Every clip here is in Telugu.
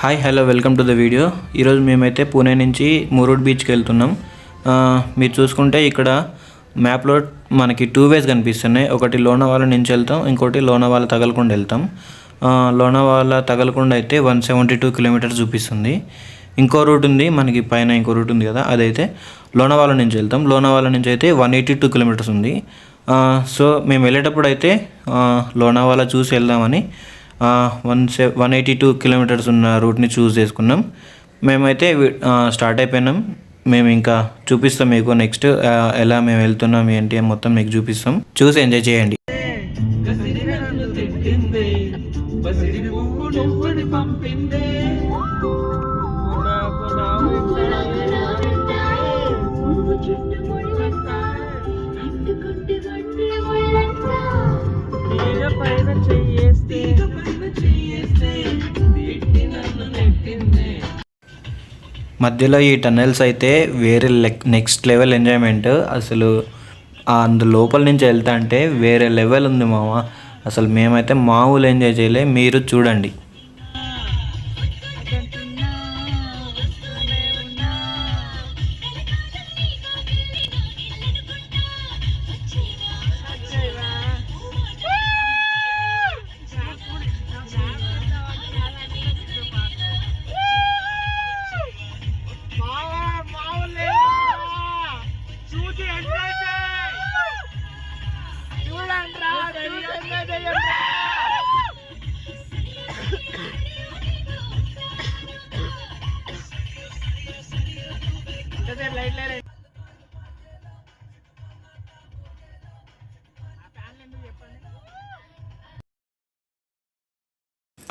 Hi hello welcome to the video. ఈరోజు మేమైతే పూణే నుంచి మురుడ్ బీచ్కి వెళ్తున్నాం. మీరు చూసుకుంటే ఇక్కడ మ్యాప్లో మనకి 2 వేస్ కనిపిస్తున్నాయి. ఒకటి లోనావాల నుంచి వెళ్తాం, ఇంకోటి లోనావాల తగలకుండా వెళ్తాం. లోనావాల తగలకుండా అయితే 172 కిలోమీటర్స్ చూపిస్తుంది. ఇంకో రూట్ ఉంది మనకి, పైన ఇంకో రూట్ ఉంది కదా, అదైతే లోనావాల నుంచి వెళ్తాం. లోనావాల నుంచి అయితే 182 కిలోమీటర్స్ ఉంది. సో మేము వెళ్ళేటప్పుడు అయితే లోనావాల చూసి వెళ్దామని 182 కిలోమీటర్స్ ఉన్న రూట్ని చూస్ చేసుకున్నాం. మేమైతే స్టార్ట్ అయిపోయినాం. మేము ఇంకా చూపిస్తాం మీకు నెక్స్ట్ ఎలా మేము వెళ్తున్నాం ఏంటి మొత్తం మీకు చూపిస్తాం. చూసి ఎంజాయ్ చేయండి. మధ్యలో ఈ టన్నెల్స్ అయితే వేరే నెక్స్ట్ లెవెల్ ఎంజాయ్మెంట్. అసలు అందు లోపల నుంచి వెళ్తా అంటే వేరే లెవెల్ ఉంది మామ. అసలు మేమైతే మామూలు ఎంజాయ్ చేయలే, మీరు చూడండి.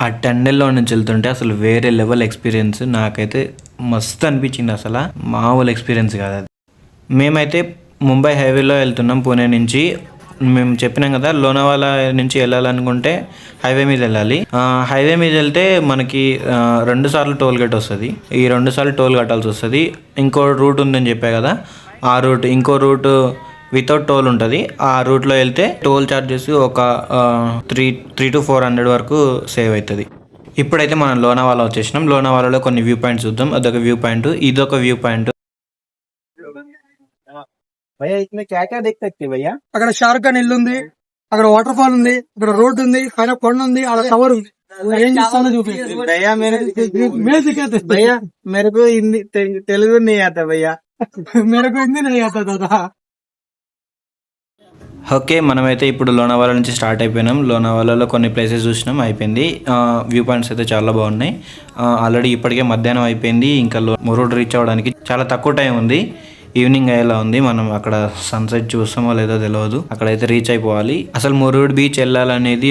ఆ టన్నెల్లో నుంచి వెళ్తుంటే అసలు వేరే లెవెల్ ఎక్స్పీరియన్స్. నాకైతే మస్తు అనిపించింది, అసలు మామూలు ఎక్స్పీరియన్స్ కాదు అది. మేమైతే ముంబై హైవేలో వెళ్తున్నాం పూణే నుంచి. మేము చెప్పినాం కదా, లోనావాలా నుంచి వెళ్ళాలనుకుంటే హైవే మీద వెళ్ళాలి. హైవే మీద వెళ్తే మనకి 2 సార్లు టోల్ గేట్ వస్తుంది. ఈ 2 సార్లు టోల్ కట్టాల్సి వస్తుంది. ఇంకో రూట్ ఉందని చెప్పా కదా, ఆ రూట్, ఇంకో రూట్ వితౌట్ టోల్ ఉంటుంది. ఆ రూట్లో వెళ్తే టోల్ ఛార్జెస్ ఒక 300 to 400 వరకు సేవ్ అవుతుంది. ఇప్పుడైతే మనం లోనావాలా వచ్చేసినాం. లోనావాలాలో కొన్ని వ్యూ పాయింట్స్ చూద్దాం. అదొక వ్యూ పాయింట్, ఇదొక వ్యూ పాయింట్. అక్కడ షారుఖ్ ఖాన్ ఇల్లు ఉంది, అక్కడ వాటర్ ఫాల్ ఉంది, అక్కడ రోడ్ ఉంది, పైన కొండ ఉంది, అక్కడ టవర్ ఉంది. ఏం చేస్తానో చూపి భయ్యా. మెరకు హిందీ తెలుగు नहीं आता भैया, मेरे को हिंदी नहीं आता दादा. ఓకే, మనమైతే ఇప్పుడు లోనావాలా నుంచి స్టార్ట్ అయిపోయినాం. లోనావాలాలో కొన్ని ప్లేసెస్ చూసినాం, అయిపోయింది. వ్యూ పాయింట్స్ అయితే చాలా బాగున్నాయి. ఆల్రెడీ ఇప్పటికే మధ్యాహ్నం అయిపోయింది. ఇంకా మురుడ్ రీచ్ అవ్వడానికి చాలా తక్కువ టైం ఉంది. ఈవినింగ్ అయ్యేలా ఉంది. మనం అక్కడ సన్సెట్ చూస్తామో లేదో తెలియదు. అక్కడైతే రీచ్ అయిపోవాలి. అసలు మురుడ్ బీచ్ వెళ్ళాలనేది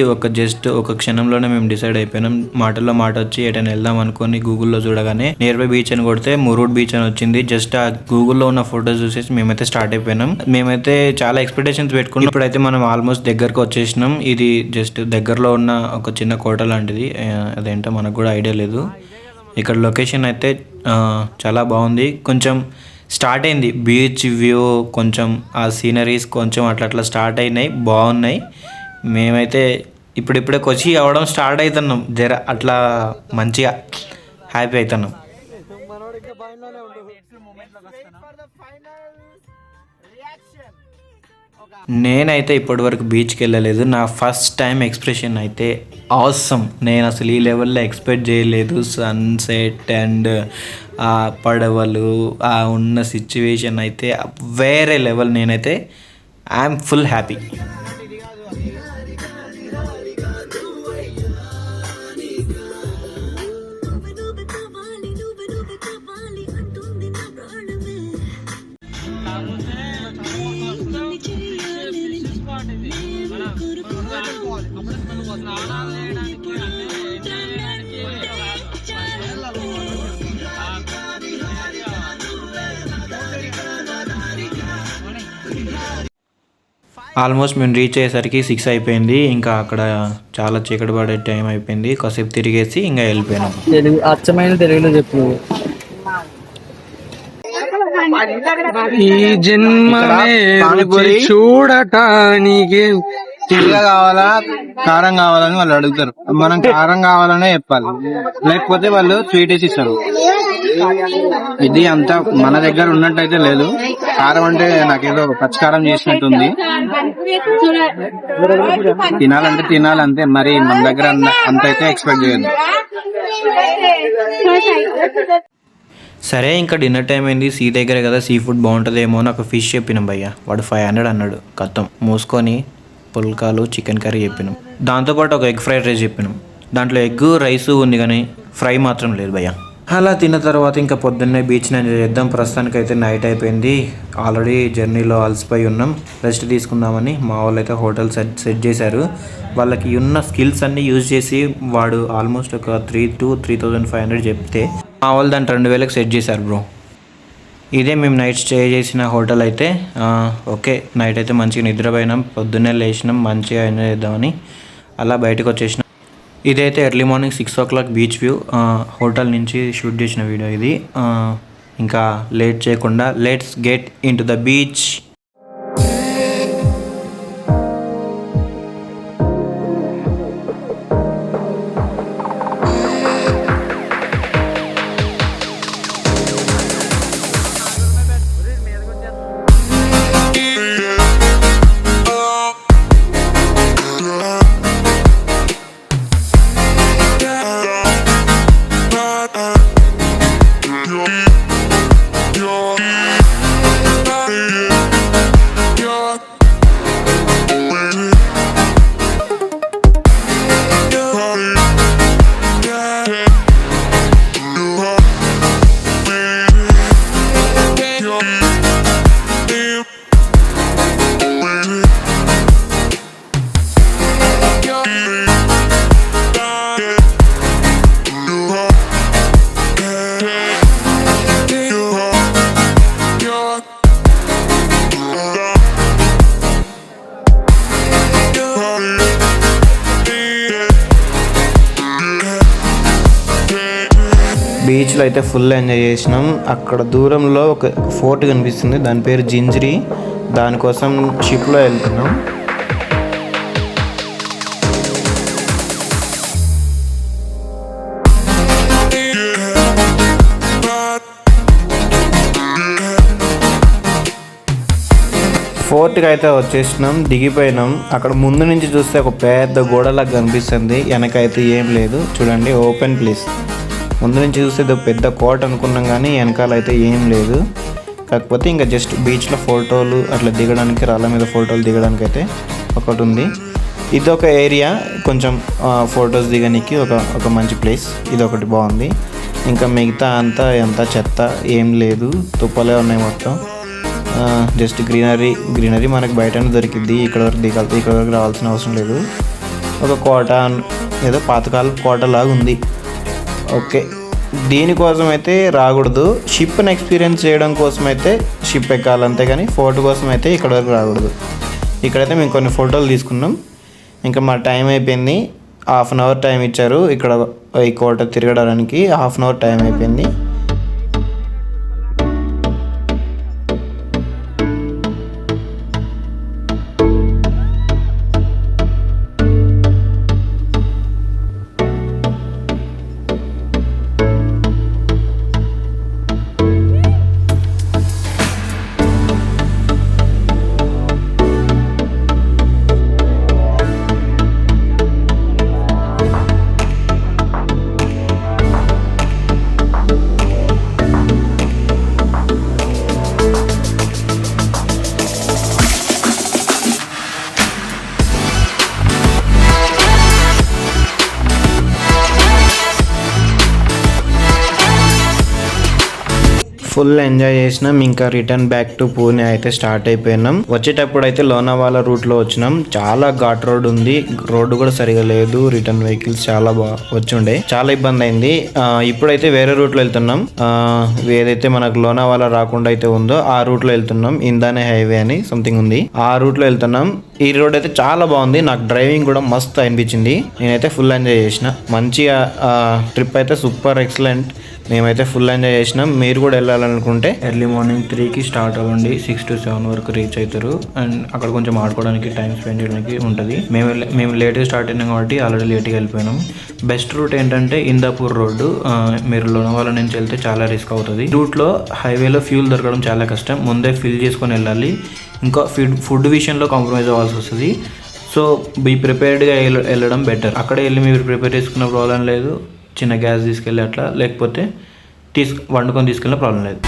ఒక క్షణంలోనే మేము డిసైడ్ అయిపోయినాం. మాటల్లో మాట వచ్చి ఎటైనా వెళ్దాం అనుకుని గూగుల్లో చూడగానే నియర్ బై బీచ్ అని కొడితే మురుడ్ బీచ్ అని వచ్చింది. జస్ట్ ఆ గూగుల్లో ఉన్న ఫొటోస్ చూసేసి మేమైతే స్టార్ట్ అయిపోయినాం. మేమైతే చాలా ఎక్స్పెక్టేషన్స్ పెట్టుకున్నాం. ఇప్పుడైతే మనం ఆల్మోస్ట్ దగ్గరకు వచ్చేసినాం. ఇది జస్ట్ దగ్గరలో ఉన్న ఒక చిన్న కోట లాంటిది. అదేంటో మనకు కూడా ఐడియా లేదు. ఇక్కడ లొకేషన్ అయితే చాలా బాగుంది. కొంచెం స్టార్ట్ అయింది బీచ్ వ్యూ, కొంచెం ఆ సీనరీస్ కొంచెం అట్లా స్టార్ట్ అయినాయి, బాగున్నాయి. మేమైతే ఇప్పుడిప్పుడే కొచ్చి అవ్వడం స్టార్ట్ అవుతున్నాం. జర అట్లా మంచిగా హ్యాపీ అవుతున్నాం. నేనైతే ఇప్పటివరకు బీచ్కి వెళ్ళలేదు. నా ఫస్ట్ టైం ఎక్స్ప్రెషన్ అయితే ఆసమ్. నేను అసలు ఈ లెవెల్లో ఎక్స్పెక్ట్ చేయలేదు. సన్సెట్ అండ్ ఆ పడవలు, ఆ ఉన్న సిచ్యువేషన్ అయితే వేరే లెవెల్. నేనైతే ఐఎమ్ ఫుల్ హ్యాపీ. ఆల్మోస్ట్ మేము రీచ్ అయ్యేసరికి 6 అయిపోయింది. ఇంకా అక్కడ చాలా చీకటి పడే టైం అయిపోయింది. కాసేపు తిరిగేసి ఇంకా వెళ్ళిపోయినాం. తెలుగు అచ్చమైన తెలుగులో చెప్పు. ఈ జన్మ చూడటానికి తీయగా కావాలా కారం కావాలని వాళ్ళు అడుగుతారు. మనం కారం కావాలనే చెప్పాలి, లేకపోతే వాళ్ళు స్వీట్ వేసి ఇస్తారు. ఇది అంతా మన దగ్గర ఉన్నట్టయితే లేదు. కారం అంటే నాకేదో పచ్చికారం చేసినట్టుంది. తినాలంటే తినాలంతే, మరి మన దగ్గర అంత అయితే ఎక్స్పెక్ట్ చేయొద్దు. సరే ఇంకా డిన్నర్ టైం అయింది, సీ దగ్గరే కదా సీ ఫుడ్ బాగుంటుందేమో అని ఒక ఫిష్ చెప్పినాం భయ్య. వాడు 500 అన్నాడు. కత్తం మూసుకొని పుల్కాలు చికెన్ కర్రీ చెప్పినాం. దాంతోపాటు ఒక ఎగ్ ఫ్రైడ్ రైస్ చెప్పినాం. దాంట్లో ఎగ్ రైస్ ఉంది కానీ ఫ్రై మాత్రం లేదు భయ్య. అలా తిన్న తర్వాత ఇంకా పొద్దున్నే బీచ్ని ఎంజాయ్ చేద్దాం. ప్రస్తుతానికి అయితే నైట్ అయిపోయింది. ఆల్రెడీ జర్నీలో అలసిపోయి ఉన్నాం, రెస్ట్ తీసుకుందామని మా వాళ్ళు అయితే హోటల్ సెట్ చేశారు. వాళ్ళకి ఉన్న స్కిల్స్ అన్నీ యూజ్ చేసి వాడు ఆల్మోస్ట్ ఒక 3,000 to 3,500 చెప్తే మా వాళ్ళు దాన్ని 2,000కి సెట్ చేశారు బ్రో. ఇదే మేము నైట్ స్టే చేసిన హోటల్ అయితే. ఓకే, నైట్ అయితే మంచిగా నిద్రపోయినాం, పొద్దున్నే లేచినాం, మంచిగా ఎంజాయ్ చేద్దామని అలా బయటకు వచ్చేసినాం. ఇదైతే early morning 6 o'clock beach view. Hotel నుంచి షూట్ చేసిన వీడియో ఇది. ఇంకా లేట్ చేయకుండా let's get in to the beach. బీచ్లో అయితే ఫుల్ ఎంజాయ్ చేసినాం. అక్కడ దూరంలో ఒక ఫోర్ట్ కనిపిస్తుంది, దాని పేరు జింజ్రీ. దానికోసం షిప్లో వెళ్తున్నాం. ఫోర్ట్కి అయితే వచ్చేసినాం, దిగిపోయినాం. అక్కడ ముందు నుంచి చూస్తే ఒక పెద్ద గోడలాగా కనిపిస్తుంది, వెనకైతే ఏం లేదు. చూడండి, ఓపెన్ ప్లేస్. ముందు నుంచి చూస్తే ఇది పెద్ద కోట అనుకున్నాం కానీ వెనకాల అయితే ఏం లేదు. కాకపోతే ఇంకా జస్ట్ బీచ్లో ఫోటోలు అట్లా దిగడానికి, రాళ్ళ మీద ఫోటోలు దిగడానికి అయితే ఒకటి ఉంది. ఇది ఒక ఏరియా, కొంచెం ఫొటోస్ దిగడానికి ఒక మంచి ప్లేస్. ఇది ఒకటి బాగుంది. ఇంకా మిగతా అంతా చెత్త, ఏం లేదు, తుప్పలే ఉన్నాయి మొత్తం. జస్ట్ గ్రీనరీ మనకి బయటనే దొరికిద్ది. ఇక్కడ వరకు రావాల్సిన అవసరం లేదు. ఒక కోట, ఏదో పాతకాల కోట లాగా ఉంది. ఓకే, దీనికోసం అయితే రాకూడదు. షిప్ని ఎక్స్పీరియన్స్ చేయడం కోసం అయితే షిప్ ఎక్కాలి, అంతేగాని ఫోటో కోసం అయితే ఇక్కడ వరకు రాకూడదు. ఇక్కడైతే మేము కొన్ని ఫోటోలు తీసుకున్నాం. ఇంకా మా టైం అయిపోయింది. 1/2 hour టైం ఇచ్చారు ఇక్కడ ఈ కోట తిరగడానికి. 1/2 hour టైం అయిపోయింది. ఫుల్ ఎంజాయ్ చేసినాం. ఇంకా రిటర్న్ బ్యాక్ టు పూణే అయితే స్టార్ట్ అయిపోయినాం. వచ్చేటప్పుడు అయితే లోనావాలా రూట్లో వచ్చినాం. చాలా ఘాట్ రోడ్ ఉంది, రోడ్డు కూడా సరిగా లేదు. రిటర్న్ వెహికల్స్ చాలా వచ్చుండే, చాలా ఇబ్బంది అయింది. ఇప్పుడైతే వేరే రూట్లో వెళ్తున్నాం. ఏదైతే మనకు లోనావాలా రాకుండా అయితే ఉందో ఆ రూట్లో వెళ్తున్నాం. ఇందానే హైవే అని సంథింగ్ ఉంది, ఆ రూట్లో వెళ్తున్నాం. ఈ రోడ్ అయితే చాలా బాగుంది, నాకు డ్రైవింగ్ కూడా మస్తు అనిపించింది. నేనైతే ఫుల్ ఎంజాయ్ చేసిన. మంచిగా ట్రిప్ అయితే సూపర్ ఎక్సలెంట్. మేమైతే ఫుల్ ఎంజాయ్ చేసినాం. మీరు కూడా వెళ్ళాలనుకుంటే ఎర్లీ మార్నింగ్ 3కి స్టార్ట్ అవ్వండి, 6 to 7 వరకు రీచ్ అవుతారు. అండ్ అక్కడ కొంచెం ఆడుకోవడానికి టైం స్పెండ్ చేయడానికి ఉంటుంది. మేము లేట్గా స్టార్ట్ అయినాం కాబట్టి ఆల్రెడీ లేట్గా వెళ్ళిపోయినాం. బెస్ట్ రూట్ ఏంటంటే ఇందాపూర్ రోడ్డు. మీరు లోనావాలా నుంచి వెళ్తే చాలా రిస్క్ అవుతుంది. రూట్లో హైవేలో ఫ్యూల్ దొరకడం చాలా కష్టం, ముందే ఫిల్ చేసుకొని వెళ్ళాలి. ఇంకా ఫుడ్ విషయంలో కాంప్రమైజ్ అవ్వాల్సి వస్తుంది. సో బీ ప్రిపేర్డ్గా వెళ్ళడం బెటర్. అక్కడ వెళ్ళి మీరు ప్రిపేర్ చేసుకున్న ప్రాబ్లం లేదు, చిన్న గ్యాస్ తీసుకెళ్ళి అట్లా, లేకపోతే వండుకొని తీసుకెళ్ళిన ప్రాబ్లం లేదు.